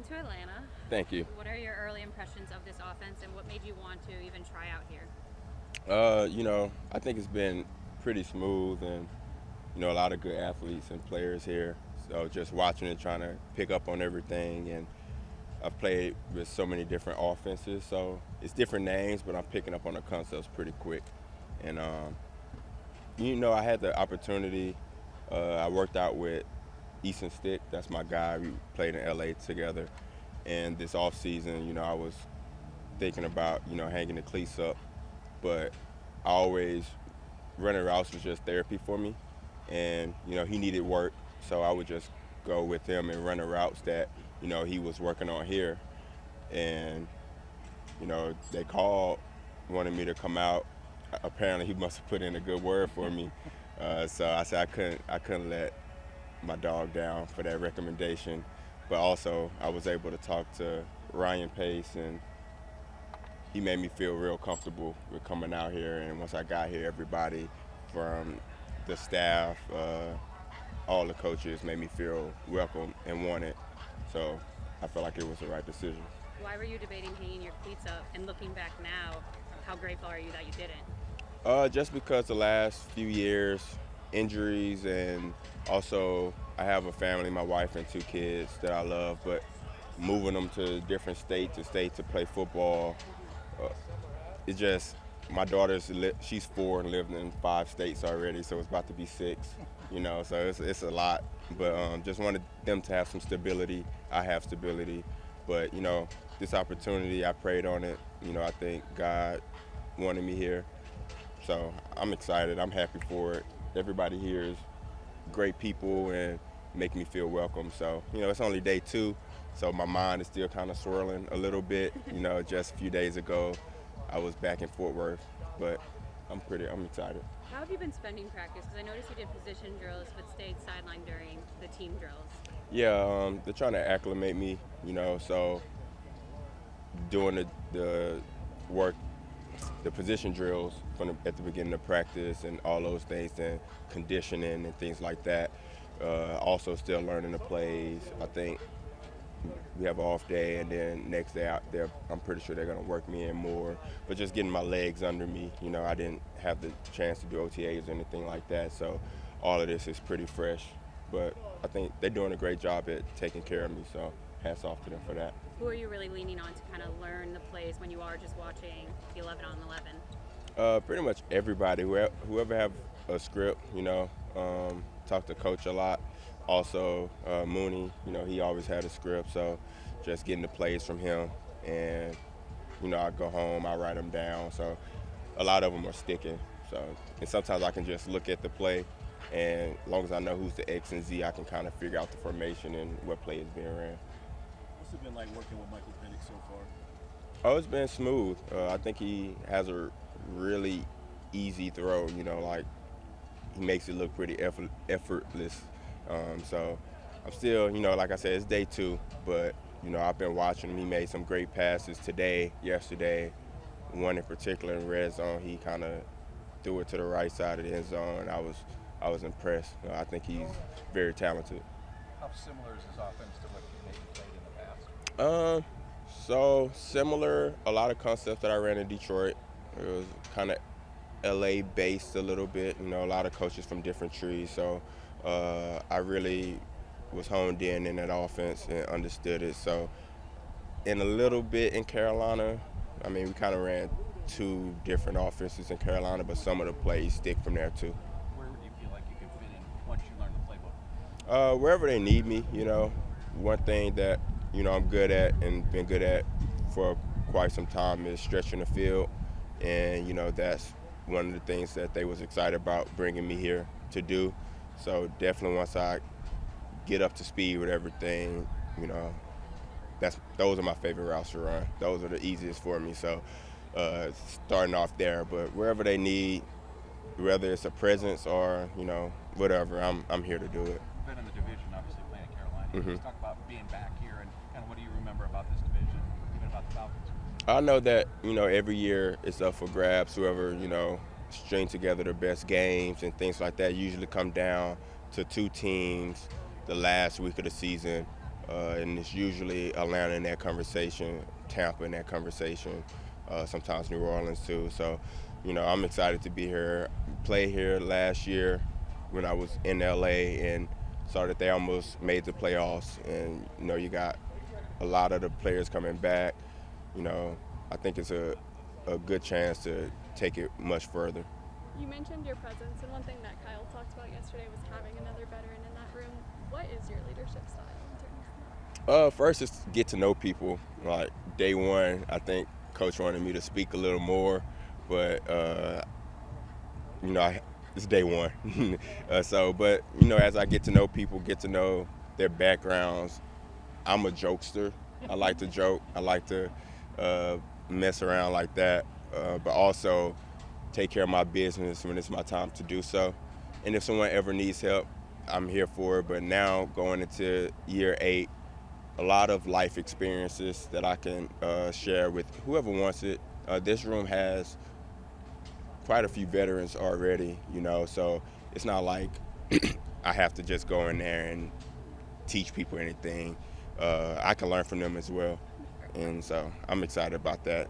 to Atlanta. Thank you. What are your early impressions of this offense, and what made you want to even try out here? I think it's been pretty smooth and, a lot of good athletes and players here. So just watching and trying to pick up on everything. And I've played with so many different offenses. So it's different names, but I'm picking up on the concepts pretty quick. And, I had the opportunity. I worked out with Easton Stick. That's my guy. We played in LA together. And this off season, I was thinking about, hanging the cleats up. But I always running routes was just therapy for me, and he needed work, so I would just go with him and run the routes that he was working on here, and they called, wanted me to come out. Apparently, he must have put in a good word for me, so I said I couldn't let my dog down for that recommendation, but also I was able to talk to Ryan Pace and he made me feel real comfortable with coming out here. And once I got here, everybody from the staff, all the coaches made me feel welcome and wanted. So I felt like it was the right decision. Why were you debating hanging your cleats up? And looking back now, how grateful are you that you didn't? Just because the last few years, injuries, and also I have a family, my wife and two kids that I love, but moving them to different state to play football, uh, it just my she's 4 and lived in 5 states already, so it's about to be 6. So it's a lot. But just wanted them to have some stability. I have stability, but this opportunity, I prayed on it. I think God wanted me here, so I'm excited. I'm happy for it. Everybody here is great people and make me feel welcome. So it's only day 2, so my mind is still kind of swirling a little bit. Just a few days ago, I was back in Fort Worth, but I'm excited. How have you been spending practice? Because I noticed you did position drills but stayed sidelined during the team drills. Yeah, they're trying to acclimate me, so doing the work, the position drills at the beginning of practice and all those things, and conditioning and things like that. Also, still learning the plays. I think we have an off day, and then next day out there, I'm pretty sure they're going to work me in more. But just getting my legs under me, I didn't have the chance to do OTAs or anything like that, so all of this is pretty fresh. But I think they're doing a great job at taking care of me, so hats off to them for that. Who are you really leaning on to kind of learn the plays when you are just watching the 11 on 11? Pretty much everybody, whoever have a script, talk to coach a lot. Also, Mooney, he always had a script, so just getting the plays from him. And, I go home, I write them down. So a lot of them are sticking. So, and sometimes I can just look at the play, and as long as I know who's the X and Z, I can kind of figure out the formation and what play is being ran. What's it been like working with Michael Penix so far? Oh, it's been smooth. I think he has a really easy throw, like he makes it look pretty effortless. So I'm still, like I said, it's day 2, but I've been watching him. He made some great passes today, yesterday. One in particular in red zone, he kind of threw it to the right side of the end zone. I was impressed. I think he's very talented. How similar is his offense to what you maybe played in the past? So similar. A lot of concepts that I ran in Detroit. It was kind of LA based a little bit. A lot of coaches from different trees. So I really was honed in that offense and understood it. So in a little bit in Carolina, I mean, we kind of ran 2 different offenses in Carolina, but some of the plays stick from there too. Where would you feel like you could fit in once you learn the playbook? Wherever they need me, one thing that I'm good at and been good at for quite some time is stretching the field, and that's one of the things that they was excited about bringing me here to do. So definitely once I get up to speed with everything, those are my favorite routes to run. Those are the easiest for me. So starting off there, but wherever they need, whether it's a presence or whatever, I'm here to do it. You've been in the division, obviously playing in Carolina. Mm-hmm. Let's talk about being back here and kind of what do you remember about this division, even about the Falcons? I know that every year it's up for grabs. Whoever string together the best games and things like that usually come down to 2 teams the last week of the season. and it's usually Atlanta in that conversation, Tampa in that conversation, sometimes New Orleans too. So, I'm excited to be here. Played here last year when I was in LA and saw that they almost made the playoffs. And, you got a lot of the players coming back. I think it's a good chance to take it much further. You mentioned your presence, and one thing that Kyle talked about yesterday was having another veteran in that room. What is your leadership style in terms of that? First is get to know people. Like day one, I think Coach wanted me to speak a little more, but it's day one. As I get to know people, get to know their backgrounds, I'm a jokester. I like to joke. I like to mess around like that, but also take care of my business when it's my time to do so. And if someone ever needs help, I'm here for it. But now going into year 8, a lot of life experiences that I can share with whoever wants it. This room has quite a few veterans already, so it's not like I have to just go in there and teach people anything. I can learn from them as well. And so I'm excited about that.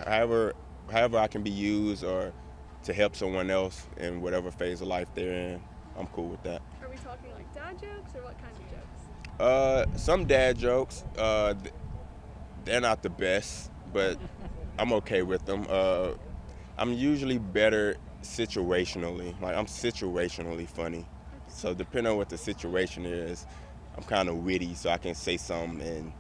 However I can be used or to help someone else in whatever phase of life they're in, I'm cool with that. Are we talking like dad jokes or what kind of jokes? Some dad jokes, they're not the best, but I'm okay with them. I'm usually better situationally. Like, I'm situationally funny. So depending on what the situation is, I'm kind of witty, so I can say something and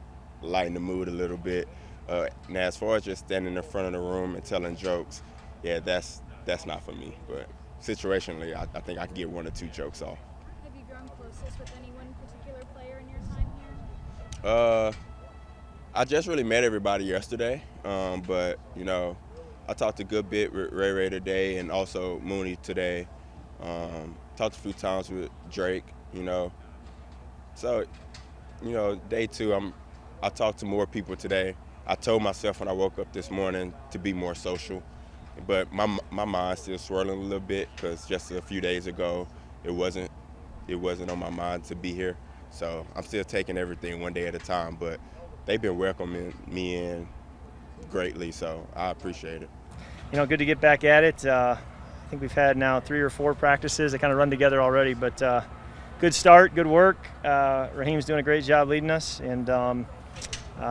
lighten the mood a little bit. Now, as far as just standing in front of the room and telling jokes, yeah, that's not for me. But situationally, I think I can get 1 or 2 jokes off. Have you grown closest with any one particular player in your time here? I just really met everybody yesterday, but I talked a good bit with Ray today and also Mooney today. Talked a few times with Drake, So, day 2, I talked to more people today. I told myself when I woke up this morning to be more social, but my mind's still swirling a little bit because just a few days ago it wasn't on my mind to be here. So I'm still taking everything one day at a time, but they've been welcoming me in greatly, so I appreciate it. Good to get back at it. I think we've had now 3 or 4 practices that kind of run together already, but good start, good work. Raheem's doing a great job leading us, and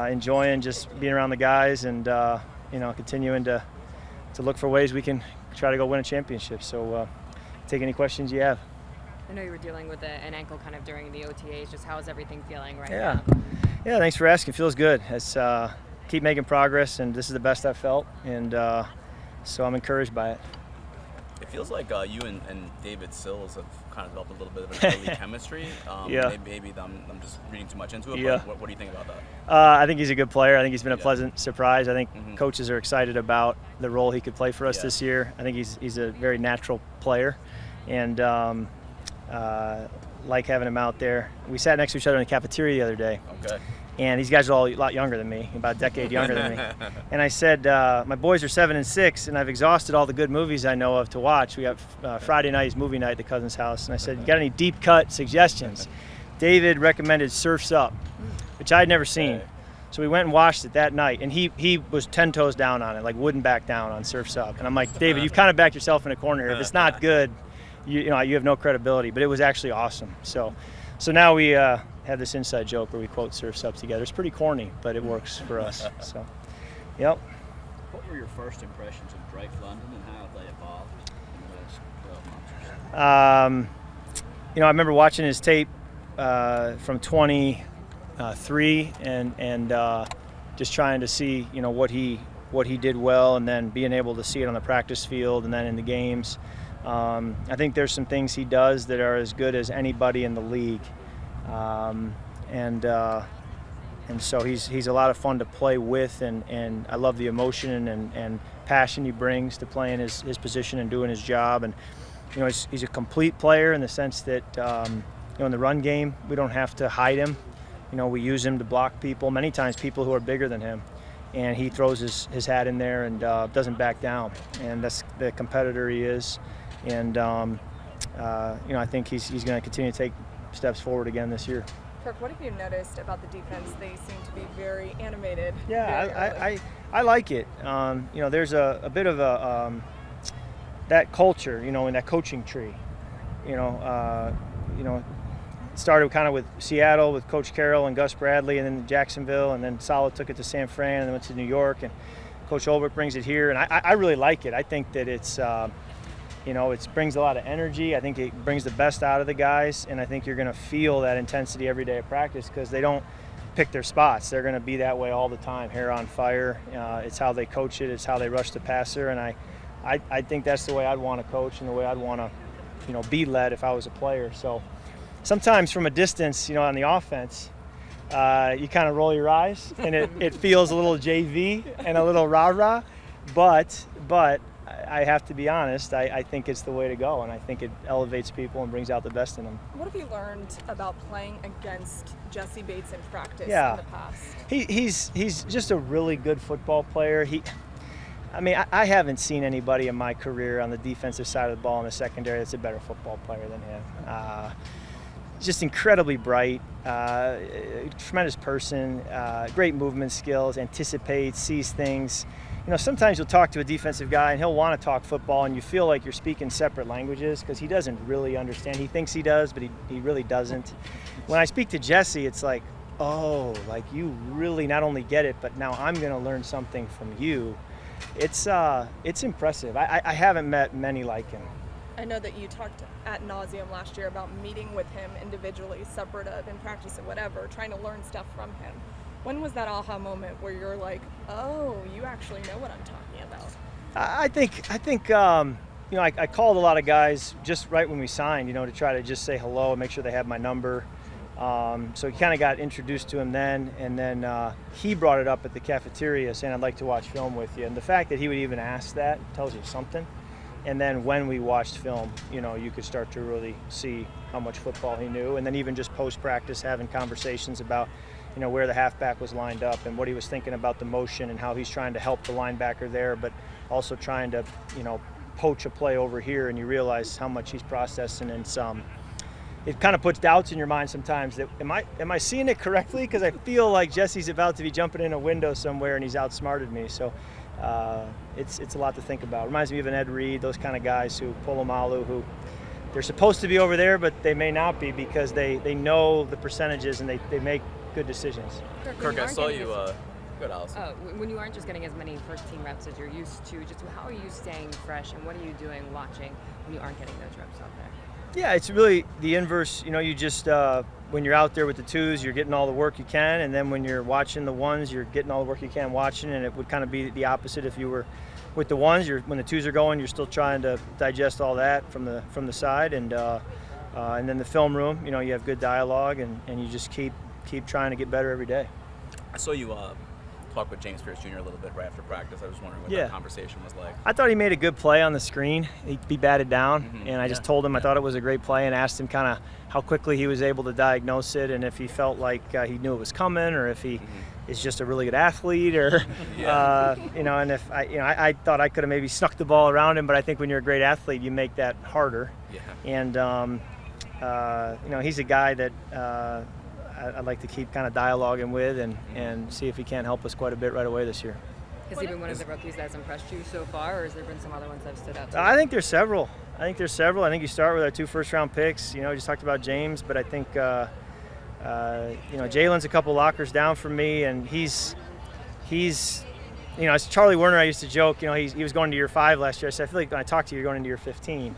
enjoying just being around the guys and continuing to look for ways we can try to go win a championship. So take any questions you have. I know you were dealing with an ankle kind of during the OTAs. Just how is everything feeling right now? Yeah, thanks for asking. Feels good. It's keep making progress, and this is the best I've felt, and so I'm encouraged by it. It feels like you and David Sills have kind of developed a little bit of an early chemistry. Yeah. Maybe I'm just reading too much into it, Yeah. but what do you think about that? I think he's a good player. I think he's been a Yeah. pleasant surprise. I think Mhm. coaches are excited about the role he could play for us Yeah. this year. I think he's a very natural player, and like having him out there. We sat next to each other in the cafeteria the other day. Okay. And these guys are all a lot younger than me, about a decade younger than me. And I said, my boys are 7 and 6, and I've exhausted all the good movies I know of to watch. We got Friday night is movie night at the Cousins' house. And I said, you got any deep cut suggestions? David recommended Surf's Up, which I'd never seen. So we went and watched it that night, and he was 10 toes down on it, like wouldn't back down on Surf's Up. And I'm like, David, you've kind of backed yourself in a corner here. If it's not good, you have no credibility. But it was actually awesome. So now we have this inside joke where we quote Surf's Up together. It's pretty corny, but it works for us. So, yep. What were your first impressions of Drake London, and how have they evolved in the last 12 months or so? I remember watching his tape from 23 and just trying to see what he did well, and then being able to see it on the practice field and then in the games. I think there's some things he does that are as good as anybody in the league. And so he's a lot of fun to play with, and I love the emotion and passion he brings to playing his position and doing his job. And he's a complete player in the sense that in the run game we don't have to hide him. We use him to block people, many times people who are bigger than him, and he throws his hat in there and doesn't back down. And that's the competitor he is. And I think he's going to continue to take steps forward again this year. Kirk, what have you noticed about the defense? They seem to be very animated. Yeah, very early. I like it. There's a bit of that culture, in that coaching tree. It started kind of with Seattle with Coach Carroll and Gus Bradley, and then Jacksonville, and then Saleh took it to San Fran, and then went to New York, and Coach Olbrich brings it here, and I really like it. I think that it's, it brings a lot of energy. I think it brings the best out of the guys, and I think you're going to feel that intensity every day of practice because they don't pick their spots. They're going to be that way all the time, hair on fire. It's how they coach it. It's how they rush the passer, and I think that's the way I'd want to coach and the way I'd want to, be led if I was a player. So sometimes from a distance, on the offense, you kind of roll your eyes, and it feels a little JV and a little rah-rah, but I have to be honest, I think it's the way to go, and I think it elevates people and brings out the best in them. What have you learned about playing against Jesse Bates in practice in the past? He's just a really good football player. I haven't seen anybody in my career on the defensive side of the ball in the secondary that's a better football player than him. Just incredibly bright, tremendous person, great movement skills, anticipates, sees things. Sometimes you'll talk to a defensive guy and he'll want to talk football and you feel like you're speaking separate languages because he doesn't really understand. He thinks he does, but he really doesn't. When I speak to Jesse, it's like, oh, like you really not only get it, but now I'm going to learn something from you. It's impressive. I haven't met many like him. I know that you talked ad nauseum last year about meeting with him individually, separate of in practice or whatever, trying to learn stuff from him. When was that aha moment where you're like, oh, you actually know what I'm talking about? I think I called a lot of guys just right when we signed, to try to just say hello and make sure they had my number. So he kind of got introduced to him then, and then he brought it up at the cafeteria saying, I'd like to watch film with you. And the fact that he would even ask that tells you something. And then when we watched film, you could start to really see how much football he knew. And then even just post-practice having conversations about, where the halfback was lined up and what he was thinking about the motion and how he's trying to help the linebacker there, but also trying to, poach a play over here, and you realize how much he's processing. And it kind of puts doubts in your mind sometimes that am I seeing it correctly? Because I feel like Jesse's about to be jumping in a window somewhere and he's outsmarted me. So it's a lot to think about. Reminds me of an Ed Reed, those kind of guys who Polamalu, who they're supposed to be over there, but they may not be because they know the percentages and they make good decisions. Kirk, I saw you. Good, Allison. When you aren't just getting as many first-team reps as you're used to, just how are you staying fresh, and what are you doing watching when you aren't getting those reps out there? Yeah, it's really the inverse. You just when you're out there with the twos, you're getting all the work you can, and then when you're watching the ones, you're getting all the work you can watching. And it would kind of be the opposite if you were with the ones. When the twos are going, you're still trying to digest all that from the side, and then the film room. You have good dialogue, and you just keep trying to get better every day. I saw you talk with James Pierce Jr. a little bit right after practice. I was wondering what that conversation was like. I thought he made a good play on the screen. He batted down, and I just told him I thought it was a great play and asked him kind of how quickly he was able to diagnose it and if he felt like he knew it was coming or if he is just a really good athlete or, and if I thought I could have maybe snuck the ball around him, but I think when you're a great athlete, you make that harder. Yeah. And, he's a guy that I'd like to keep kind of dialoguing with and see if he can help us quite a bit right away this year. Has he been one of the rookies that's impressed you so far, or has there been some other ones that have stood out to you? I think there's several. I think you start with our 2 first-round picks. We just talked about James, but I think, Jalen's a couple lockers down from me, and he's it's Charlie Werner. I used to joke, he was going to year 5 last year. I said, I feel like when I talk to you, you're going into year 15.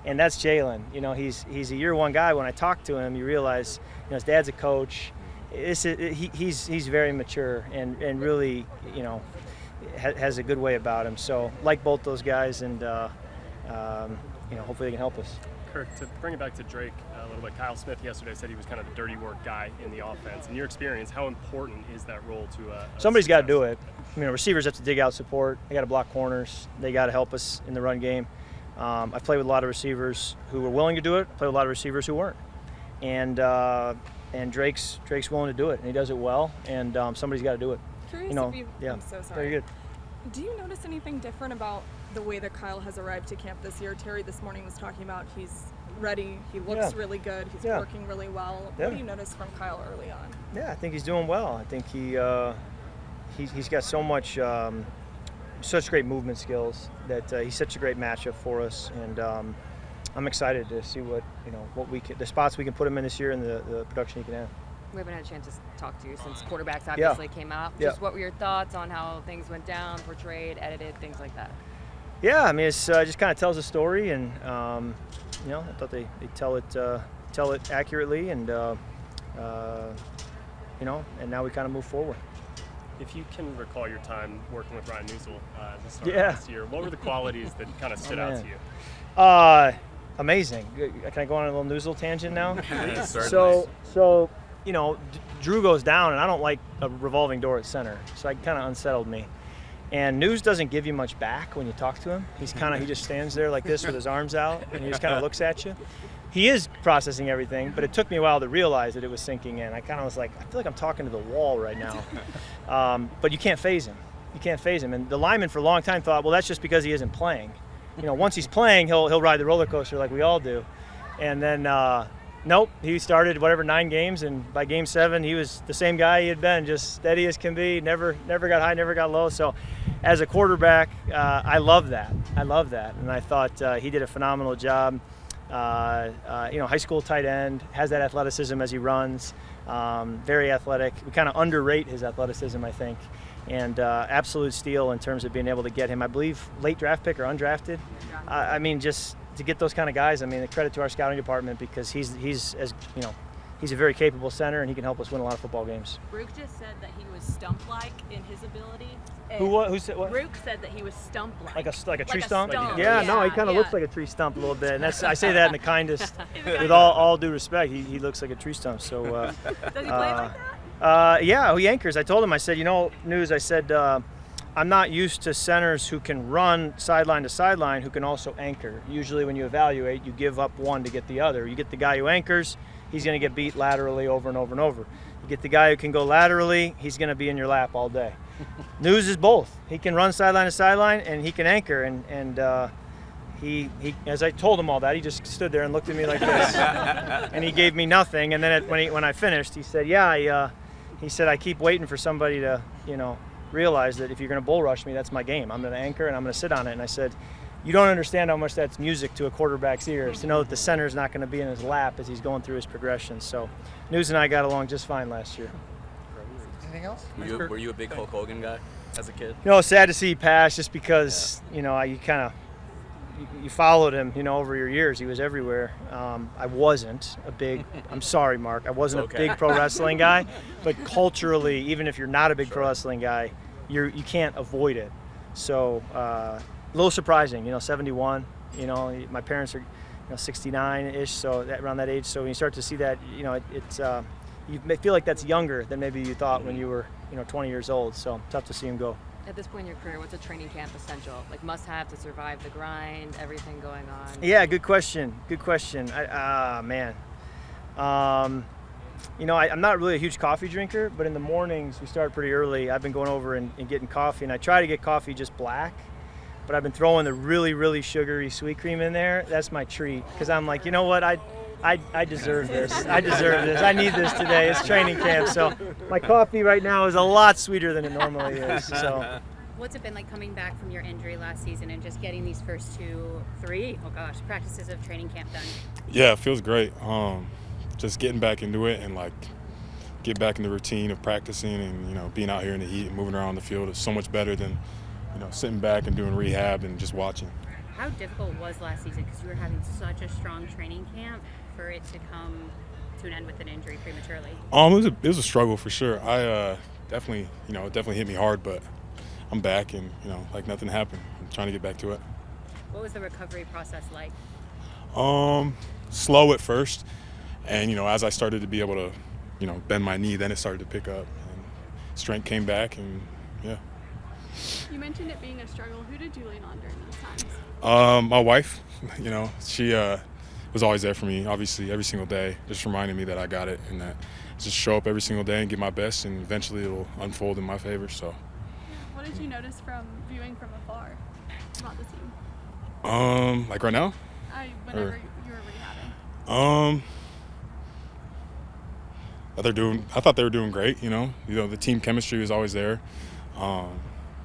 And that's Jalen. He's a year 1 guy. When I talk to him, you realize, his dad's a coach. He's very mature and really, has a good way about him. So like both those guys, and hopefully they can help us. Kirk, to bring it back to Drake a little bit, Kyle Smith yesterday said he was kind of the dirty work guy in the offense. In your experience, how important is that role to somebody's got to do it. Receivers have to dig out support. They got to block corners. They got to help us in the run game. I've played with a lot of receivers who were willing to do it. Played with a lot of receivers who weren't. And Drake's willing to do it, and he does it well. And somebody's got to do it. Curious if you. I'm so sorry. Very good. Do you notice anything different about the way that Kyle has arrived to camp this year? Terry this morning was talking about he's ready. He looks really good. He's Yeah. working really well. Yeah. What do you notice from Kyle early on? Yeah, I think he's doing well. I think he's got so much, such great movement skills that he's such a great matchup for us, and I'm excited to see what the spots we can put him in this year and the production he can have. We haven't had a chance to talk to you since quarterbacks obviously came out. Just what were your thoughts on how things went down, portrayed, edited, things like that? Yeah, I mean, it's just kind of tells a story, and I thought they tell it accurately, and and now we kind of move forward. If you can recall your time working with Ryan Newsel at the start of this year, what were the qualities that kind of stood out to you? Amazing. Can I go on a little Newsel tangent now? Yeah, So Drew goes down, and I don't like a revolving door at center, so it kind of unsettled me. And News doesn't give you much back when you talk to him. He just stands there like this with his arms out, and he just kind of looks at you. He is processing everything, but it took me a while to realize that it was sinking in. I kind of was like, I feel like I'm talking to the wall right now. But you can't phase him. You can't phase him. And the lineman for a long time thought, well, that's just because he isn't playing. Once he's playing, he'll ride the roller coaster like we all do. And then nope, he started 9 games, and by game 7, he was the same guy he had been, just steady as can be, never got high, never got low. So as a quarterback, I love that. And I thought he did a phenomenal job. High school tight end, has that athleticism as he runs, very athletic. We kind of underrate his athleticism, I think. And absolute steal in terms of being able to get him, I believe, late draft pick or undrafted. I mean, just to get those kind of guys, I mean, a credit to our scouting department, because he's a very capable center, and he can help us win a lot of football games. Ruke just said that he was stump-like in his ability. Who said what? Ruke said that he was stump-like. Like a tree stump? Yeah, no, he kind of looks like a tree stump a little bit. And I say that in the kindest, with all due respect. He looks like a tree stump. So. Does he play like that? Yeah, he anchors. I told him, I said, News, I said, I'm not used to centers who can run sideline to sideline who can also anchor. Usually when you evaluate, you give up one to get the other. You get the guy who anchors, he's going to get beat laterally over and over and over. You get the guy who can go laterally, he's going to be in your lap all day. News is both. He can run sideline to sideline, and he can anchor. And he as I told him all that, he just stood there and looked at me like this, and he gave me nothing. And then when I finished, he said, he said, I keep waiting for somebody to, realize that if you're going to bull rush me, that's my game. I'm going to anchor, and I'm going to sit on it. And I said, you don't understand how much that's music to a quarterback's ears, to know that the center's not going to be in his lap as he's going through his progression. So News and I got along just fine last year. Anything else? Were you a big Hulk Hogan guy as a kid? Sad to see he pass, just because, you followed him, over your years. He was everywhere. I wasn't a big, I'm sorry, Mark, I wasn't a big pro wrestling guy, but culturally, even if you're not a big pro wrestling guy, you can't avoid it. So a little surprising, 71, my parents are 69-ish, so around that age. So when you start to see that, it's you may feel like that's younger than maybe you thought when you were 20 years old. So tough to see him go. At this point in your career, what's a training camp essential? Like must-have to survive the grind, everything going on? Yeah, good question. I'm not really a huge coffee drinker, but in the mornings we start pretty early. I've been going over and getting coffee, and I try to get coffee just black, but I've been throwing the really, really sugary sweet cream in there. That's my treat, because I'm like, you know what, I deserve this. I need this today. It's training camp. So my coffee right now is a lot sweeter than it normally is. So. What's it been like coming back from your injury last season and just getting these first 3 practices of training camp done? Yeah, it feels great. Just getting back into it and get back in the routine of practicing and being out here in the heat and moving around the field is so much better than sitting back and doing rehab and just watching. How difficult was last season, because you were having such a strong training camp, for it to come to an end with an injury prematurely? It was a struggle for sure. I definitely hit me hard, but I'm back and like nothing happened. I'm trying to get back to it. What was the recovery process like? Slow at first, and as I started to be able to bend my knee, then it started to pick up and strength came back, and yeah. You mentioned it being a struggle. Who did you lean on during those times? My wife, she was always there for me, obviously, every single day, just reminding me that I got it and that just show up every single day and give my best, and eventually it'll unfold in my favor. So. What did you notice from viewing from afar about the team? Like right now? Whenever you were rehabbing. I thought they were doing great. You know, the team chemistry was always there.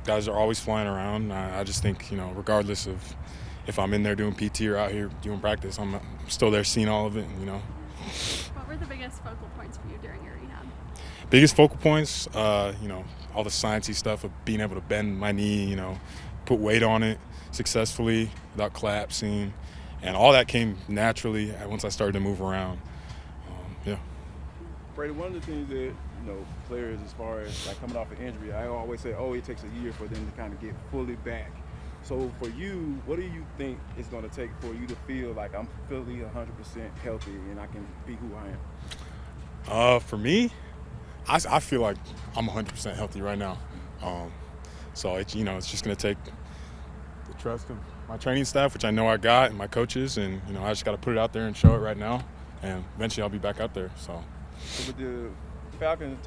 Guys are always flying around. I just think, regardless of if I'm in there doing PT or out here doing practice, I'm still there seeing all of it. What were the biggest focal points for you during your rehab? Biggest focal points, all the sciencey stuff of being able to bend my knee, put weight on it successfully without collapsing, and all that came naturally once I started to move around. Yeah. Brady, one of the things that players, as far as like coming off an injury, I always say, it takes a year for them to kind of get fully back. So for you, what do you think it's going to take for you to feel like I'm fully 100% healthy and I can be who I am? For me, I feel like I'm 100% healthy right now. So it's just going to take the trust of my training staff, which I know I got, and my coaches, and I just got to put it out there and show it right now, and eventually I'll be back out there. So with the Falcons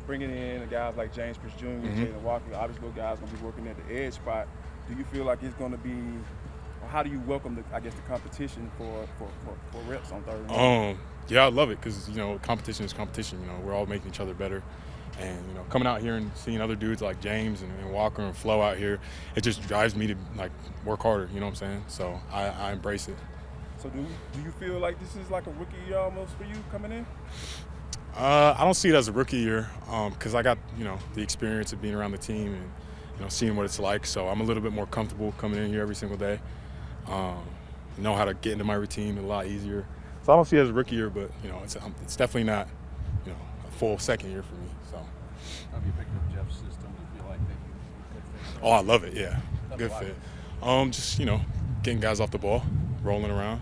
bringing in guys like James Pierce Jr., Jalen Walker, obviously those guys going to be working at the edge spot. Do you feel like it's going to be, or how do you welcome the competition for reps on third and Yeah, I love it because competition is competition. We're all making each other better, and coming out here and seeing other dudes like James and Walker and Flo out here, it just drives me to work harder. You know what I'm saying? So I embrace it. So do you feel like this is like a rookie year almost for you coming in? I don't see it as a rookie year because I got the experience of being around the team and seeing what it's like. So I'm a little bit more comfortable coming in here every single day. Know how to get into my routine a lot easier. So I don't see it as a rookie year, but it's definitely not a full second year for me. So. Have you picked up Jeff's system? Do you feel like that you could fit? Oh, I love it. Yeah, good fit. Just getting guys off the ball, rolling around,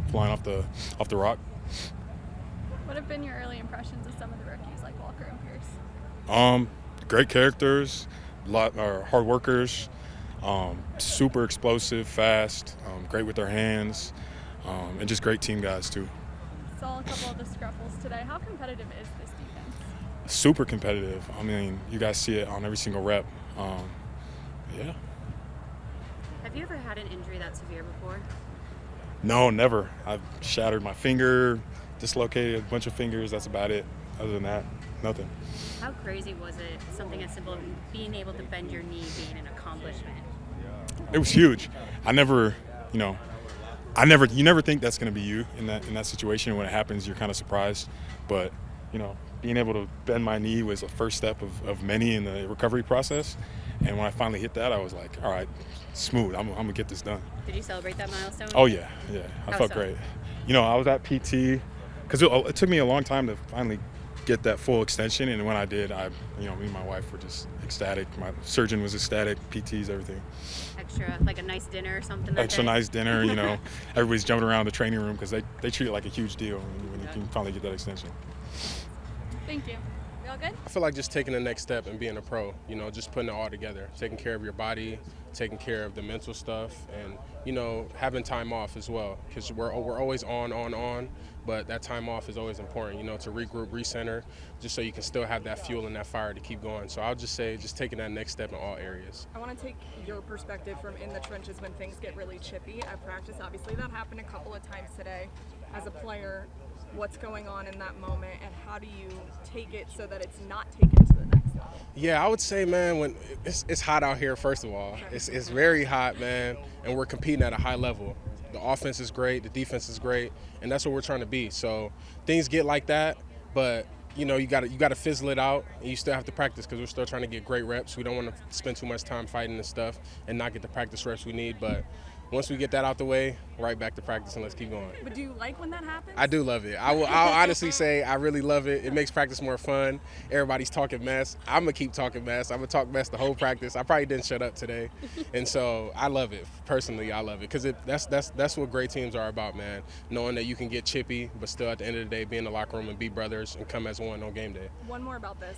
flying off the rock. What have been your early impressions of some of the rookies like Walker and Pierce? Great characters, hard workers, super explosive, fast, great with their hands, and just great team guys too. Saw a couple of the scruffles today. How competitive is this defense? Super competitive. I mean, you guys see it on every single rep. Yeah. Have you ever had an injury that severe before? No, never. I've shattered my finger, dislocated a bunch of fingers. That's about it. Other than that, nothing. How crazy was it, something as simple as being able to bend your knee being an accomplishment? It was huge. You never think that's going to be you in that situation. When it happens, you're kind of surprised. But, being able to bend my knee was the first step of many in the recovery process. And when I finally hit that, I was like, all right, smooth. I'm going to get this done. Did you celebrate that milestone? Oh, yeah. I felt great. I was at PT because it took me a long time to finally get that full extension, and when I did, me and my wife were just ecstatic. My surgeon was ecstatic, PTs, everything. Extra, like a nice dinner or something. Extra nice dinner, everybody's jumping around the training room because they treat it like a huge deal when you can finally get that extension. Thank you. We all good? I feel like just taking the next step and being a pro, just putting it all together, taking care of your body, taking care of the mental stuff, and having time off as well, because we're always on, but that time off is always important, to regroup, recenter, just so you can still have that fuel and that fire to keep going. So I'll just say just taking that next step in all areas. I want to take your perspective from in the trenches when things get really chippy at practice. Obviously that happened a couple of times today. As a player, what's going on in that moment, and how do you take it so that it's not taken to the next level? Yeah, I would say, man, when it's hot out here, first of all. It's very hot, man, and we're competing at a high level. The offense is great, the defense is great, and that's what we're trying to be. So things get like that, but you got to fizzle it out, and you still have to practice because we're still trying to get great reps. We don't want to spend too much time fighting and stuff and not get the practice reps we need, but once we get that out the way, right back to practice and let's keep going. But do you like when that happens? I do love it. I'll honestly say I really love it. It makes practice more fun. Everybody's talking mess. I'm going to keep talking mess. I'm going to talk mess the whole practice. I probably didn't shut up today. And so I love it. Personally, I love it because that's what great teams are about, man. Knowing that you can get chippy, but still at the end of the day, be in the locker room and be brothers and come as one on game day. One more about this.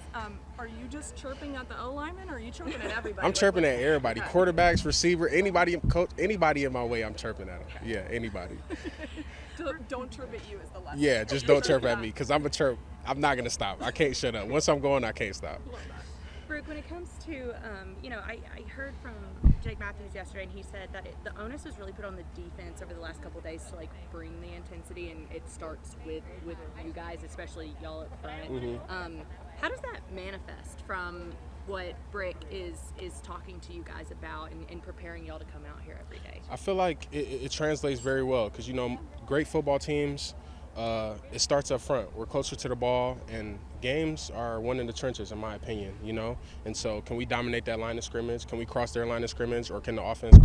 Are you just chirping at the O-lineman, or are you chirping at everybody? I'm chirping at everybody. Okay. Quarterbacks, receiver, anybody, coach, anybody in my way, I'm chirping at them. Okay. Yeah, anybody. Don't chirp at you is the lesson. Yeah, just don't chirp at me because I'm a chirp. I'm not going to stop. I can't shut up. Once I'm going, I can't stop. Brooke, when it comes to, I heard from Jake Matthews yesterday, and he said that the onus was really put on the defense over the last couple of days to like bring the intensity, and it starts with you guys, especially y'all up front. Mm-hmm. How does that manifest from what Brick is talking to you guys about and preparing y'all to come out here every day? I feel like it translates very well because, great football teams, it starts up front. We're closer to the ball, and games are won in the trenches, in my opinion, And so can we dominate that line of scrimmage? Can we cross their line of scrimmage, or can the offense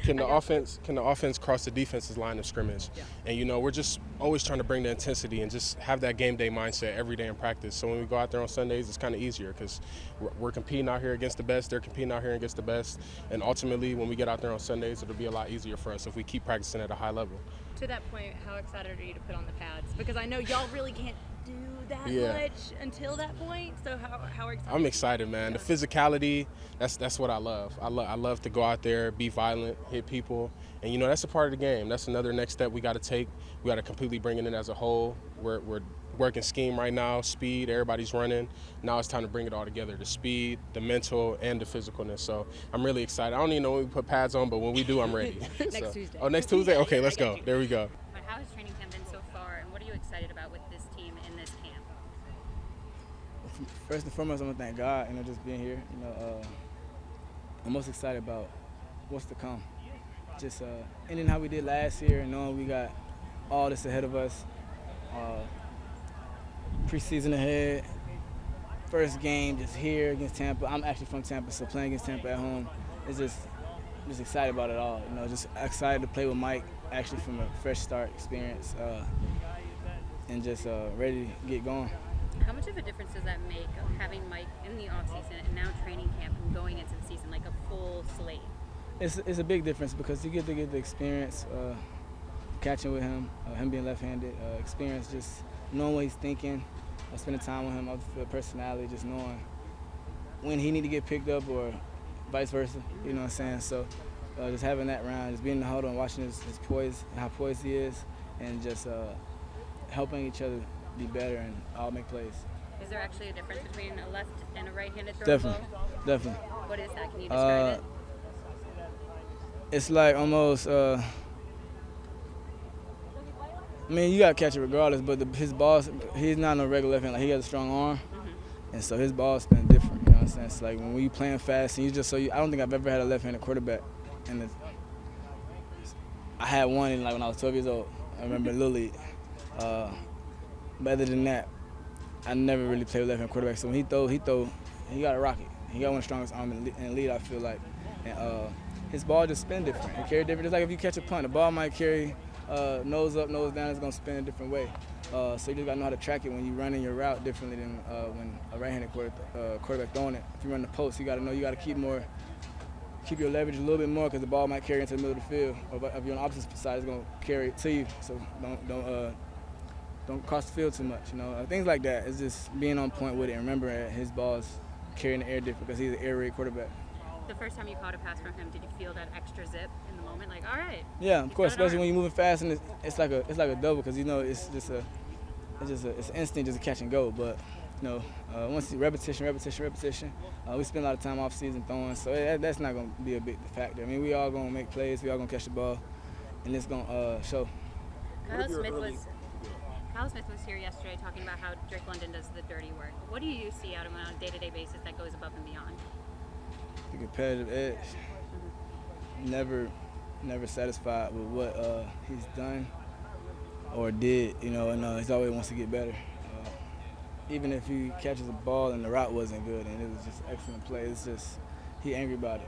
Can the offense cross the defense's line of scrimmage? Yeah. And, we're just always trying to bring the intensity and just have that game day mindset every day in practice. So when we go out there on Sundays, it's kind of easier because we're competing out here against the best. They're competing out here against the best. And ultimately, when we get out there on Sundays, it'll be a lot easier for us if we keep practicing at a high level. To that point, how excited are you to put on the pads? Because I know y'all really can't do that much until that point. So how excited? I'm excited, man. The physicality, that's what I love. I love to go out there, be violent, hit people. And, that's a part of the game. That's another next step we got to take. We got to completely bring it in as a whole. We're working scheme right now, speed, everybody's running. Now it's time to bring it all together, the speed, the mental, and the physicalness. So I'm really excited. I don't even know when we put pads on, but when we do, I'm ready. Next Tuesday. Oh, next Tuesday? Okay, let's go. There we go. But how has training camp been so far, and what are you excited about with this team in this camp? First and foremost, I want to thank God, just being here. I'm most excited about what's to come. Just ending how we did last year and knowing we got all this ahead of us. Preseason ahead, first game just here against Tampa. I'm actually from Tampa, so playing against Tampa at home is just excited about it all. Just excited to play with Mike, actually from a fresh start experience, and just ready to get going. How much of a difference does that make of having Mike in the offseason and now training camp and going into the season like a full slate? It's a big difference because you get to get the experience catching with him, him being left-handed, experience just knowing what he's thinking, spending time with him, the personality, just knowing when he need to get picked up or vice versa, you know what I'm saying? So just having that round, just being in the huddle and watching his poise, how poised he is, and just helping each other be better and all make plays. Is there actually a difference between a left and a right-handed throw? Definitely. What is that? Can you describe it? It's like almost, you got to catch it regardless, but his ball, he's not no regular left hand. Like, he has a strong arm, and so his ball spin different, you know what I'm saying? It's like when we playing fast, and I don't think I've ever had a left-handed quarterback. And I had one when I was 12 years old. I remember in Little League. But other than that, I never really played with left-handed quarterback. So when he throw, he got a rocket. He got one of the strongest arms in the league, I feel like. And his ball just spin different. It carry different. It's like if you catch a punt, the ball might carry nose up, nose down. It's gonna spin a different way. So you just gotta know how to track it when you running your route differently than when a right-handed quarterback throwing it. If you run the post, you gotta know you gotta keep your leverage a little bit more because the ball might carry into the middle of the field. Or if you're on the opposite side, it's gonna carry it to you. So don't cross the field too much. Things like that. It's just being on point with it and remembering his ball's carrying the air different because he's an air raid quarterback. The first time you caught a pass from him, did you feel that extra zip in the moment? Like, all right. Yeah, of course, especially when you're moving fast and it's like a double because it's instinct just to catch and go. But once you repetition, we spend a lot of time off season throwing, so that's not gonna be a big factor. We all gonna make plays, we all gonna catch the ball, and it's gonna show. Kyle Smith was here yesterday talking about how Drake London does the dirty work. What do you see out of him on a day-to-day basis that goes above and beyond? The competitive edge. Never satisfied with what he's done or did, and he always wants to get better. Even if he catches a ball and the route wasn't good and it was just excellent play, it's just he angry about it.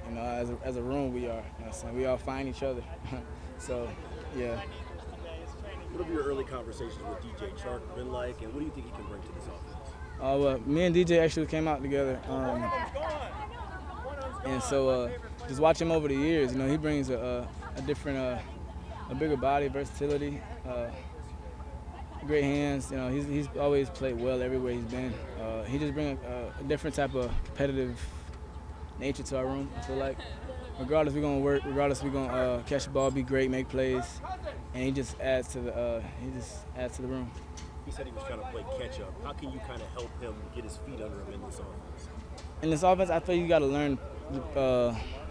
As a room we are, we all find each other. So, yeah. What have your early conversations with DJ Chark been like, and what do you think he can bring to this offense? Well, me and DJ actually came out together. And so just watch him over the years, he brings a different, a bigger body, versatility, great hands. He's always played well everywhere he's been. He just brings a different type of competitive nature to our room, I feel like. Regardless, we're going to work. Regardless, we're going to catch the ball, be great, make plays. And he just adds to the room. He said he was trying to play catch up. How can you kind of help him get his feet under him in this offense? In this offense, I feel you got to learn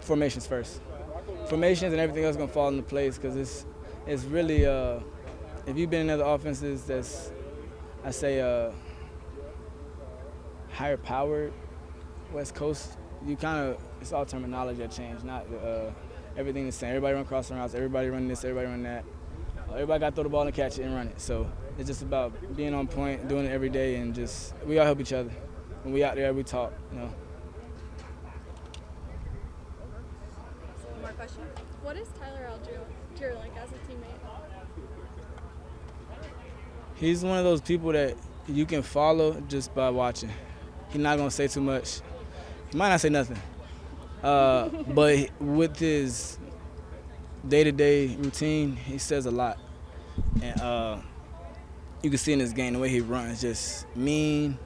formations first. Formations and everything else is going to fall into place because it's really, if you've been in other offenses that's, I say, higher powered West Coast, you kind of, it's all terminology that changed, not everything the same. Everybody run crossing routes, everybody run this, everybody run that. Everybody got to throw the ball and catch it and run it. So it's just about being on point, doing it every day, and just, we all help each other. When we out there, we talk, you know. One more question. What is Tyler Allgeier like as a teammate? He's one of those people that you can follow just by watching. He's not going to say too much. He might not say nothing. But with his day-to-day routine, he says a lot. And you can see in his game the way he runs, just mean,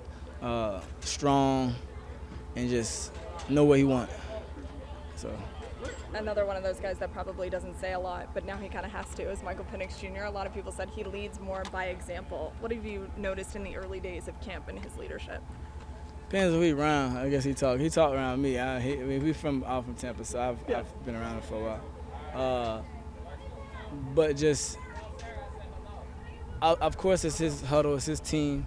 strong, and just know what he wants. So. Another one of those guys that probably doesn't say a lot, but now he kind of has to, is Michael Penix Jr. A lot of people said he leads more by example. What have you noticed in the early days of camp and his leadership? Depends who he around. I guess he talk around me. We from Tampa, so I've been around him for a while. But just, of course, it's his huddle, it's his team.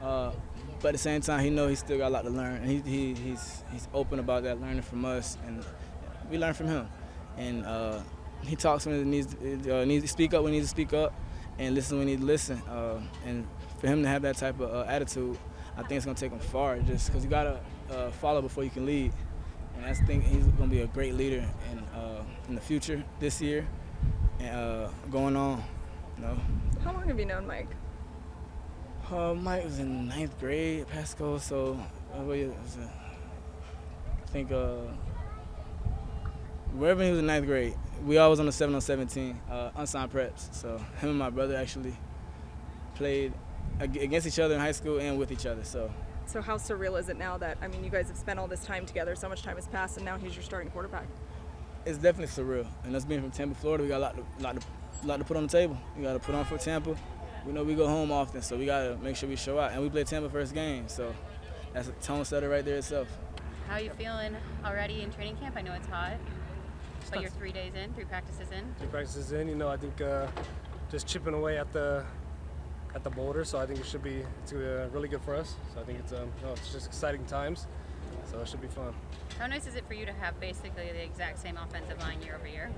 But at the same time, he knows he still got a lot to learn. And he's open about that, learning from us, and we learn from him. And he talks when he needs to speak up when he needs to speak up, and listen when he needs to listen. And for him to have that type of attitude, I think it's going to take him far, just because you got to follow before you can lead. And I think he's going to be a great leader in the future, this year, and going on. You know. How long have you known Mike? Mike was in 9th grade at Pasco, so I think wherever he was in 9th grade, we always on the 7-on-7 team, unsigned preps. So him and my brother actually played against each other in high school and with each other. So how surreal is it now that, I mean, you guys have spent all this time together, so much time has passed, and now he's your starting quarterback? It's definitely surreal. And us being from Tampa, Florida, we got a lot to put on the table. We got to put on for Tampa. We know we go home often, so we got to make sure we show out. And we play Tampa first game, so that's a tone setter right there itself. How are you feeling already in training camp? I know it's hot, but you're 3 days in, 3 practices in. 3 practices in, you know, I think just chipping away at the boulder, so I think it's really good for us. So I think it's just exciting times, so it should be fun. How nice is it for you to have basically the exact same offensive line year over year?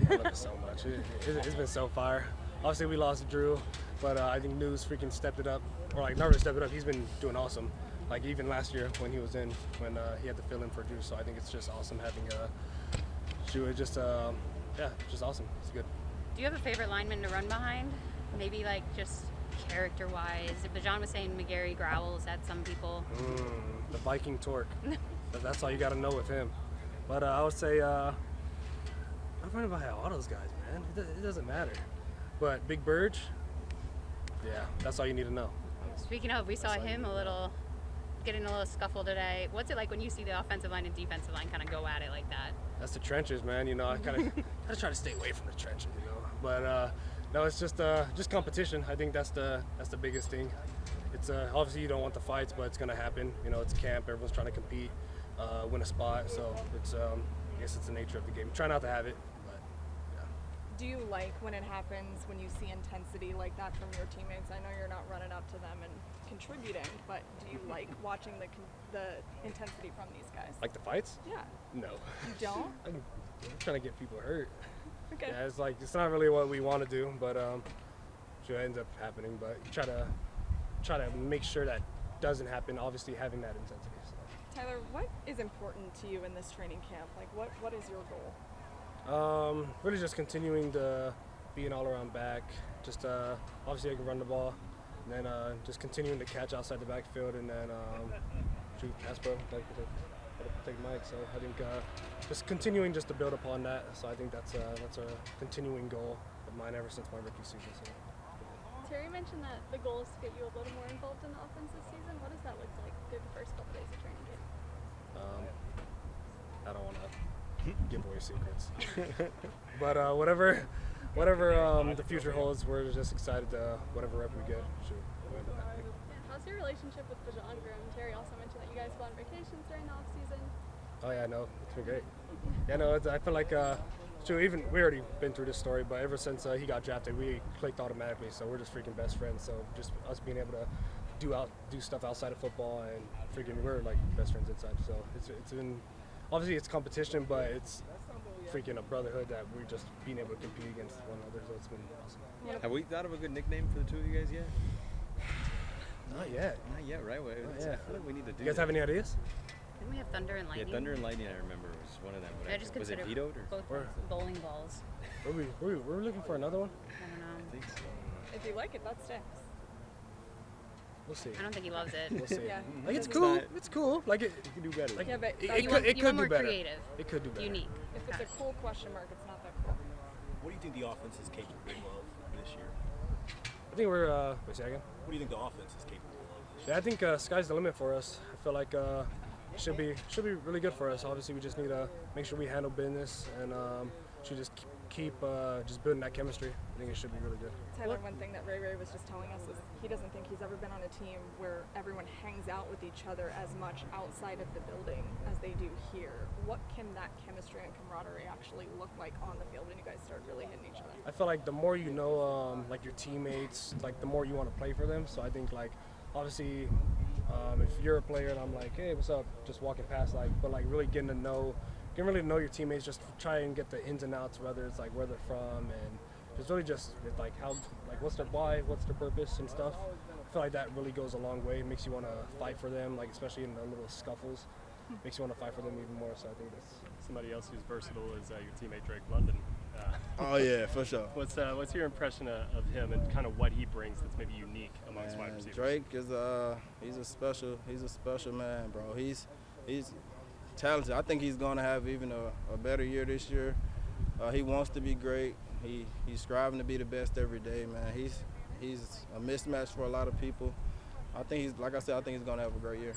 I love it so much. It's been so fire. Obviously, we lost Drew, but I think News freaking stepped it up, or like not really stepped it up. He's been doing awesome. Like even last year when he was in, when he had to fill in for Drew. So I think it's just awesome having Drew. Just awesome. It's good. Do you have a favorite lineman to run behind? Maybe like just character-wise. If Bajan was saying McGarry growls at some people. The Viking torque. That's all you got to know with him. But I would say I'm running behind all those guys, man. It doesn't matter. But Big Burge, yeah, that's all you need to know. Speaking of, we saw him getting a little scuffle today. What's it like when you see the offensive line and defensive line kind of go at it like that? That's the trenches, man. You know, I kind of try to stay away from the trenches, you know. But no, it's just competition. I think that's the biggest thing. It's obviously you don't want the fights, but it's gonna happen. You know, it's camp. Everyone's trying to compete, win a spot. So it's I guess it's the nature of the game. Try not to have it. Do you like when it happens, when you see intensity like that from your teammates? I know you're not running up to them and contributing, but do you like watching the intensity from these guys? Like the fights? Yeah. No. You don't? I'm trying to get people hurt. Okay. Yeah, it's not really what we want to do, but it ends up happening. But you try to make sure that doesn't happen. Obviously, having that intensity. So. Tyler, what is important to you in this training camp? Like, what is your goal? Really just continuing to be an all-around back. Just obviously I can run the ball, and then just continuing to catch outside the backfield, and then shoot pass pro, take Mike. So I think just continuing just to build upon that. So I think that's a continuing goal of mine ever since my rookie season. So. Terry mentioned that the goal is to get you a little more involved in the offense this season. What does that look like through the first couple days of training camp? I don't want to give away secrets, but whatever the future holds, we're just excited to whatever rep we get. Shoot. relationship with Bajangram? Terry also mentioned that you guys go on vacations during the off season. Oh yeah, no, it's been great. Yeah, no, I feel like even we already been through this story, but ever since he got drafted, we clicked automatically. So we're just freaking best friends. So just us being able to do stuff outside of football and freaking we're like best friends inside. So it's been obviously it's competition, but it's freaking a brotherhood that we're just being able to compete against one another. So it's been awesome. Have we thought of a good nickname for the two of you guys yet? Not yet. Not yet, right? I feel like we need to do. You guys have any ideas? Didn't we have Thunder and Lightning? Yeah, Thunder and Lightning. I remember was one of them. I just was it consider vetoed or? both bowling balls. We're looking for another one. I don't know. I think so. If you like it, that sticks. We'll see. I don't think he loves it. We'll see. Yeah. Like it's cool. It's cool. Like it. You can do better. Like, Yeah, but it you could want do more better. creative. It could do better. Unique. If it's a cool question mark, it's not that cool. What do you think the offense is capable of this year? I think we're. Wait a second. What do you think the offense is capable of this year? Yeah, I think sky's the limit for us. I feel like should be really good for us. Obviously, we just need to make sure we handle business and should just keep just building that chemistry. I think it should be really good. Tyler, one thing that Ray was just telling us is he doesn't think he's ever been on a team where everyone hangs out with each other as much outside of the building as they do here. What can that chemistry and camaraderie actually look like on the field when you guys start really hitting each other? I feel like the more you know, like your teammates, like the more you want to play for them. So I think like obviously, if you're a player and I'm like, hey, what's up? Just walking past, but really getting really to know your teammates, just try and get the ins and outs, whether it's like where they're from and just really just like how, like what's their why, what's their purpose and stuff. I feel like that really goes a long way. It makes you want to fight for them, like especially in the little scuffles. Makes you want to fight for them even more. So I think that's somebody else who's versatile is your teammate Drake London. Oh yeah, for sure. What's your impression of him and kind of what he brings that's maybe unique amongst wide receivers? Drake is he's a special man, bro. He's talented. I think he's gonna have even a better year this year. He wants to be great. He's striving to be the best every day, man. He's a mismatch for a lot of people. I think he's gonna have a great year.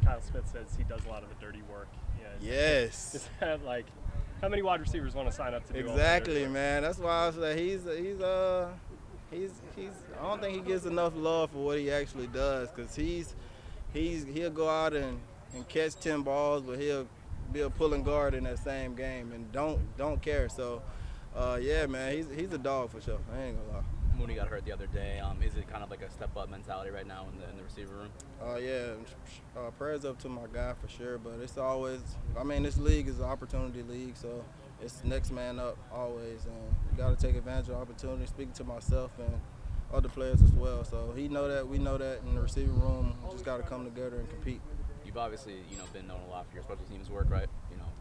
Kyle Smith says he does a lot of the dirty work. Yeah, yes. Is that like, how many wide receivers want to sign up to do all that Exactly, dirty work? man. That's why I say he's I don't think he gets enough love for what he actually does, because he'll go out and catch 10 balls, but he'll be a pulling guard in that same game and don't care. So yeah, man, he's a dog for sure. I ain't gonna lie. Mooney got hurt the other day. Is it kind of like a step-up mentality right now in the receiver room? Yeah, prayers up to my guy for sure, but it's always, this league is an opportunity league, so it's next man up always, and you got to take advantage of the opportunity, speaking to myself and other players as well. So he know that, we know that in the receiving room, we just got to come together and compete. You've obviously, been known a lot for your special teams work, right?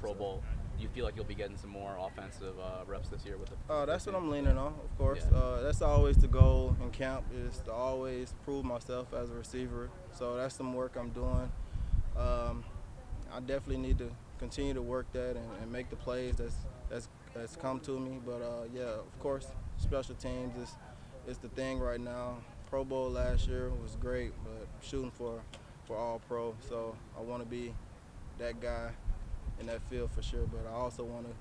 Pro Bowl. Do you feel like you'll be getting some more offensive reps this year with the? That's what I'm leaning on, of course. Yeah. That's always the goal in camp, is to always prove myself as a receiver. So that's some work I'm doing. I definitely need to continue to work that and make the plays that's come to me. But yeah, of course, special teams is the thing right now. Pro Bowl last year was great, but shooting for all pro. So I want to be that guy in that field for sure, but I also want to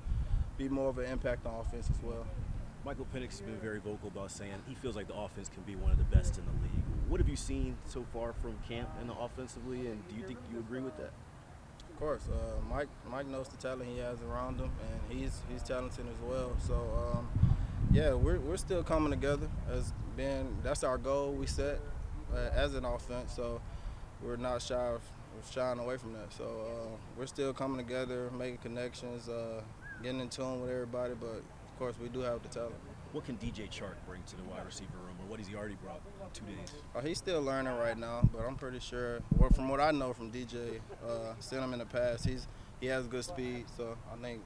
be more of an impact on offense as well. Michael Penix has been very vocal about saying he feels like the offense can be one of the best in the league. What have you seen so far from camp and offensively, and do you think you agree with that? Of course, Mike knows the talent he has around him, and he's talented as well. So yeah, we're still coming together that's our goal we set as an offense. So we're not shying away from that. So we're still coming together, making connections, getting in tune with everybody, but of course we do have the talent. What can DJ Chark bring to the wide receiver room, or what has he already brought in 2 days? He's still learning right now, but I'm pretty sure, from what I know from DJ, seen him in the past, he has good speed, so I think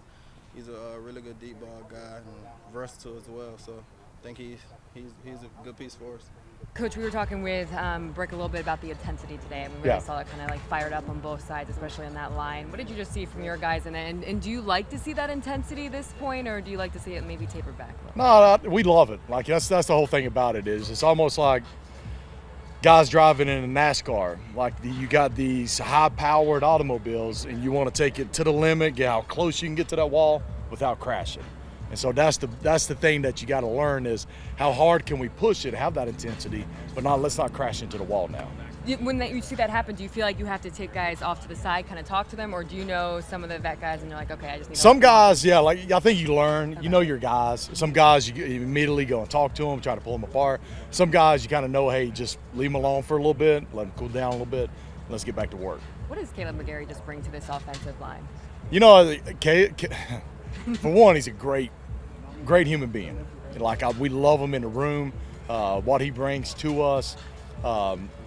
he's a really good deep ball guy and versatile as well. So I think he's a good piece for us. Coach, we were talking with Brick a little bit about the intensity today, and we really saw it kind of like fired up on both sides, especially on that line. What did you just see from your guys? And do you like to see that intensity this point, or do you like to see it maybe taper back a little? No, we love it. Like that's the whole thing about it is it's almost like guys driving in a NASCAR. Like you got these high-powered automobiles, and you want to take it to the limit, get how close you can get to that wall without crashing. And so that's the thing that you got to learn is how hard can we push it, have that intensity, but let's not crash into the wall now. When you see that happen, do you feel like you have to take guys off to the side, kind of talk to them, or do you know some of the vet guys and you're like, okay, I just need Some guys, yeah, like I think you learn. Okay. You know your guys. Some guys you immediately go and talk to them, try to pull them apart. Some guys you kind of know, hey, just leave them alone for a little bit, let them cool down a little bit, let's get back to work. What does Kaleb McGary just bring to this offensive line? You know, for one, he's a great human being. Like we love him in the room, what he brings to us.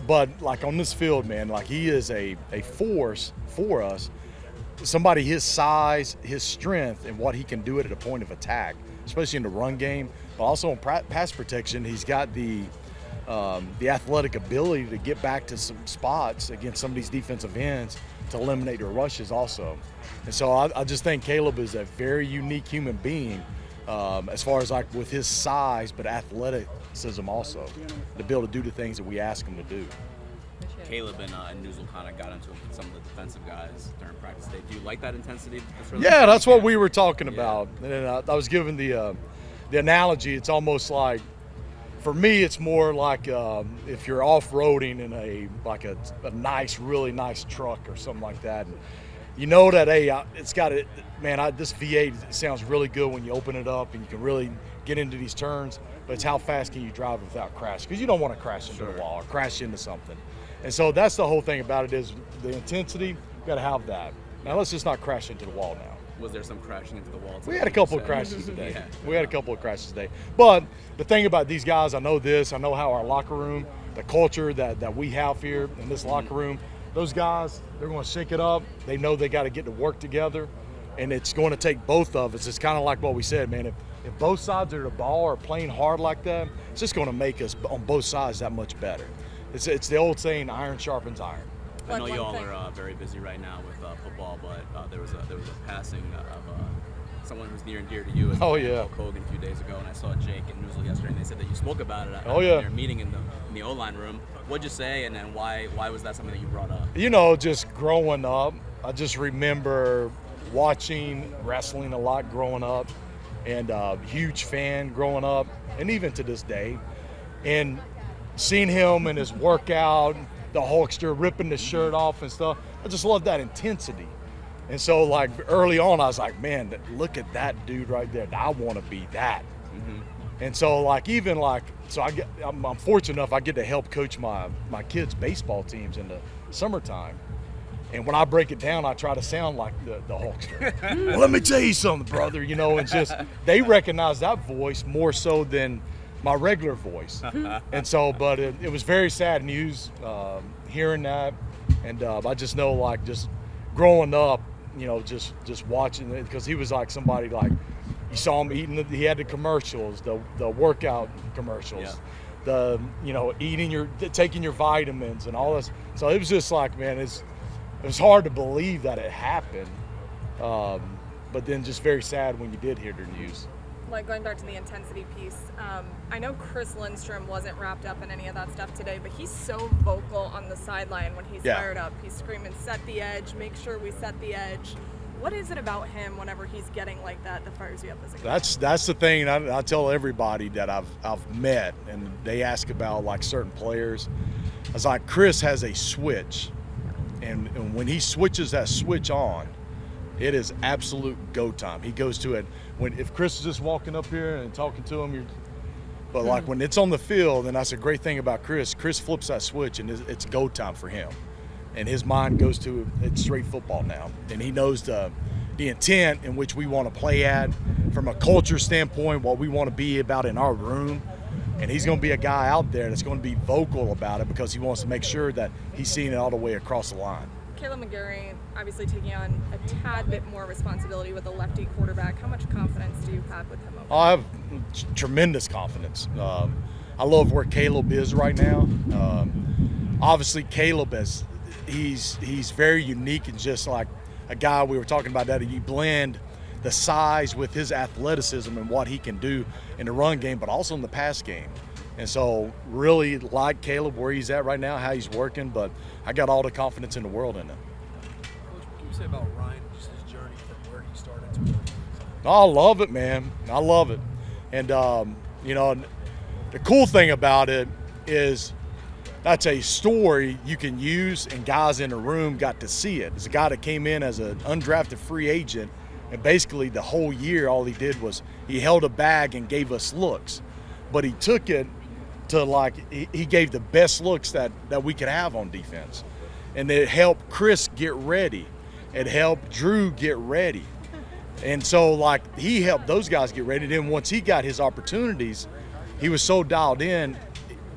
But like on this field, man, like he is a force for us. Somebody his size, his strength, and what he can do at a point of attack, especially in the run game, but also in pass protection. He's got the athletic ability to get back to some spots against some of these defensive ends to eliminate their rushes also. And so I just think Kaleb is a very unique human being as far as like with his size, but athleticism also, to be able to do the things that we ask him to do. Kaleb and Newsel kind of got into it with some of the defensive guys during practice day. Do you like that intensity? Yeah, that's what we were talking about. And I was giving the analogy. It's almost like, for me, it's more like if you're off-roading in a nice, really nice truck or something like that. And you know that, hey, it's got it, man, this V8 sounds really good when you open it up and you can really get into these turns, but it's how fast can you drive without crashing? Because you don't want to crash into a wall or crash into something. And so that's the whole thing about it is the intensity, you got to have that. Now let's just not crash into the wall now. Was there some crashing into the wall today? We had a couple of crashes today. Yeah. We had a couple of crashes today. But the thing about these guys, I know how our locker room, the culture that we have here in this locker room, those guys, they're going to shake it up. They know they got to get to work together, and it's going to take both of us. It's kind of like what we said, man. If both sides of the ball are playing hard like that, it's just going to make us on both sides that much better. It's the old saying, iron sharpens iron. I know you all are very busy right now with football, but there was a passing of someone who's near and dear to you. Hulk Hogan a few days ago, and I saw Jake and Newsel yesterday, and they said that you spoke about it at their meeting in the O-line room. What'd you say, and then why was that something that you brought up? You know, just growing up, I just remember watching wrestling a lot growing up, and a huge fan growing up, and even to this day, and seeing him in his workout, the Hulkster ripping the shirt off and stuff. I just love that intensity. And so, like, early on, I was like, man, look at that dude right there. I want to be that. Mm-hmm. And so, like, I'm fortunate enough I get to help coach my kids' baseball teams in the summertime. And when I break it down, I try to sound like the Hulkster. Well, let me tell you something, brother. You know, and just they recognize that voice more so than my regular voice. And so, but it was very sad news hearing that. And I just know, like, just growing up, you know, just watching it, because he was like somebody, like, you saw him eating, he had the commercials, the workout commercials, taking your vitamins and all this. So it was just like, man, it was hard to believe that it happened. But then just very sad when you did hear the news. Like, going back to the intensity piece, I know Chris Lindstrom wasn't wrapped up in any of that stuff today, but he's so vocal on the sideline when he's fired up. He's screaming, set the edge, make sure we set the edge. What is it about him whenever he's getting like that fires you up as a coach? That's the thing I tell everybody that I've met, and they ask about, like, certain players. I was like, Chris has a switch, and when he switches that switch on, it is absolute go time. He goes to it. If Chris is just walking up here and talking to him, but like when it's on the field, and that's a great thing about Chris. Chris flips that switch, and it's go time for him, and his mind goes to it's straight football now, and he knows the intent in which we want to play at, from a culture standpoint, what we want to be about in our room, and he's going to be a guy out there that's going to be vocal about it because he wants to make sure that he's seeing it all the way across the line. Kaleb McGary obviously taking on a tad bit more responsibility with a lefty quarterback. How much confidence do you have with him? I have tremendous confidence. I love where Kaleb is right now. Obviously, Kaleb he's very unique, and just like a guy we were talking about, that you blend the size with his athleticism and what he can do in the run game, but also in the pass game. And so really like Kaleb where he's at right now, how he's working, but I got all the confidence in the world in him. Coach, what can you say about Ryan, just his journey from where he started to where he is? I love it, man. I love it. And, you know, the cool thing about it is that's a story you can use, and guys in the room got to see it. It's a guy that came in as an undrafted free agent, and basically the whole year all he did was he held a bag and gave us looks. But he took it to, like, he gave the best looks that we could have on defense. And it helped Chris get ready. It helped Drew get ready. And so, like, he helped those guys get ready. Then once he got his opportunities, he was so dialed in,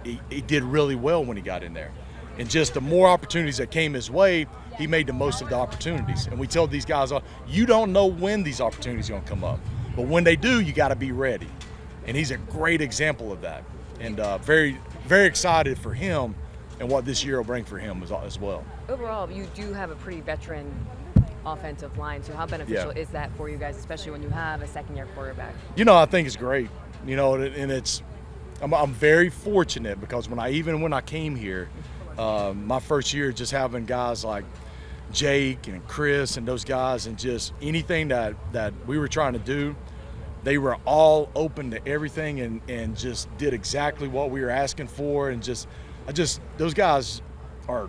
he did really well when he got in there. And just the more opportunities that came his way, he made the most of the opportunities. And we tell these guys, you don't know when these opportunities are going to come up. But when they do, you got to be ready. And he's a great example of that. And very, very excited for him and what this year will bring for him as well. Overall, you do have a pretty veteran offensive line, so how beneficial is that for you guys, especially when you have a second-year quarterback? You know, I think it's great. You know, and I'm very fortunate because when I came here, my first year, just having guys like Jake and Chris and those guys, and just anything that we were trying to do, they were all open to everything and just did exactly what we were asking for. And those guys are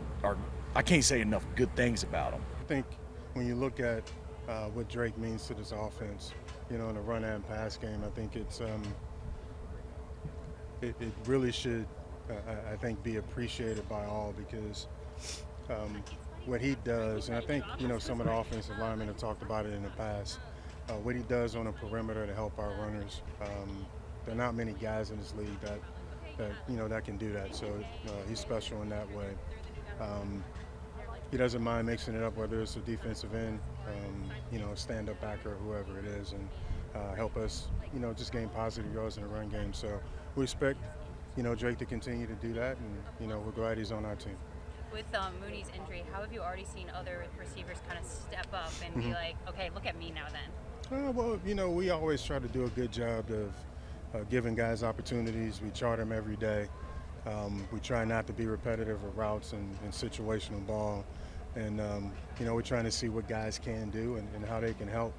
I can't say enough good things about them. I think when you look at what Drake means to this offense, you know, in the run and pass game, I think it really should, I think, be appreciated by all, because what he does, and I think, you know, some of the offensive linemen have talked about it in the past, what he does on the perimeter to help our runners. There are not many guys in this league that can do that. So he's special in that way. He doesn't mind mixing it up, whether it's a defensive end, you know, a stand-up backer or whoever it is, and help us, you know, just gain positive yards in the run game. So we expect, you know, Drake to continue to do that, and, you know, we're glad he's on our team. With Mooney's injury, how have you already seen other receivers kind of step up and be like, okay, look at me now then? Well, you know, we always try to do a good job of giving guys opportunities. We chart them every day. We try not to be repetitive with routes and situational ball. And, you know, we're trying to see what guys can do and how they can help.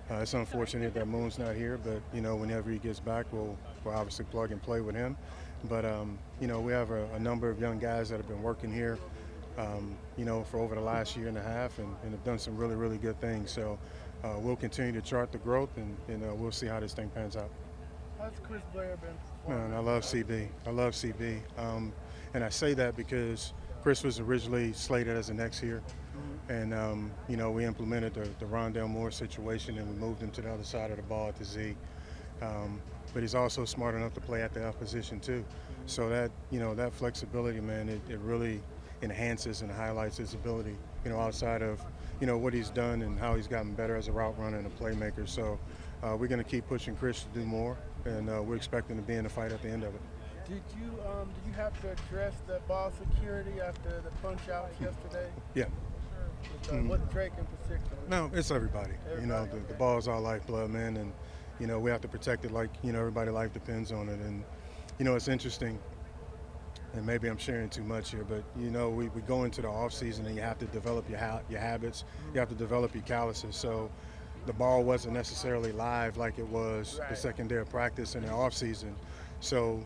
It's unfortunate that Moon's not here, but, you know, whenever he gets back, we'll obviously plug and play with him. But, you know, we have a number of young guys that have been working here, you know, for over the last year and a half and have done some really, really good things. So we'll continue to chart the growth, and we'll see how this thing pans out. How's Chris Blair been performing? Man, I love CB. I love CB. And I say that because Chris was originally slated as an X here. And, you know, we implemented the Rondell Moore situation, and we moved him to the other side of the ball at the Z. But he's also smart enough to play at the F position too. So that, you know, that flexibility, man, it really enhances and highlights his ability, you know, outside of, you know, what he's done and how he's gotten better as a route runner and a playmaker. So we're going to keep pushing Chris to do more, and we're expecting to be in the fight at the end of it. Did you have to address the ball security after the punch outs yesterday? Yeah. What Drake in particular? No, it's everybody. You know, the ball is our lifeblood, man, and, you know, we have to protect it like, you know, everybody's life depends on it. And, you know, it's interesting, and maybe I'm sharing too much here, but, you know, we go into the off season and you have to develop your habits, you have to develop your calluses. So the ball wasn't necessarily live like it was the second day of practice in the off season. So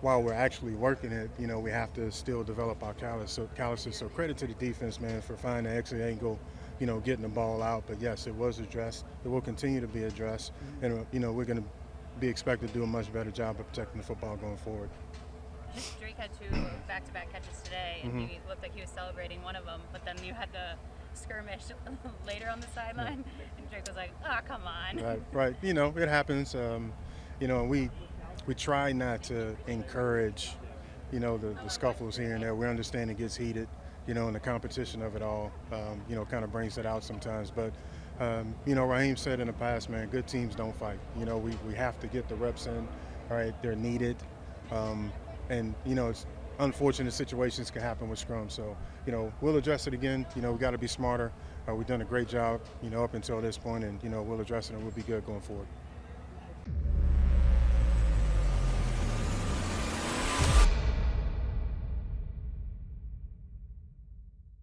while we're actually working it, you know, we have to still develop our calluses. So credit to the defense, man, for finding the exit angle, you know, getting the ball out. But yes, it was addressed. It will continue to be addressed. And, you know, we're going to be expected to do a much better job of protecting the football going forward. Drake had 2 back-to-back catches today, and he looked like he was celebrating one of them, but then you had the skirmish later on the sideline, and Drake was like, oh, come on. Right. You know, it happens. You know, we try not to encourage, you know, the scuffles here and there. We understand it gets heated, you know, and the competition of it all, you know, kind of brings it out sometimes. But, you know, Raheem said in the past, man, good teams don't fight. You know, we have to get the reps in, all right? They're needed. And, you know, it's unfortunate situations can happen with scrum. So, you know, we'll address it again. You know, we got to be smarter. We've done a great job, you know, up until this point, and, you know, we'll address it and we'll be good going forward.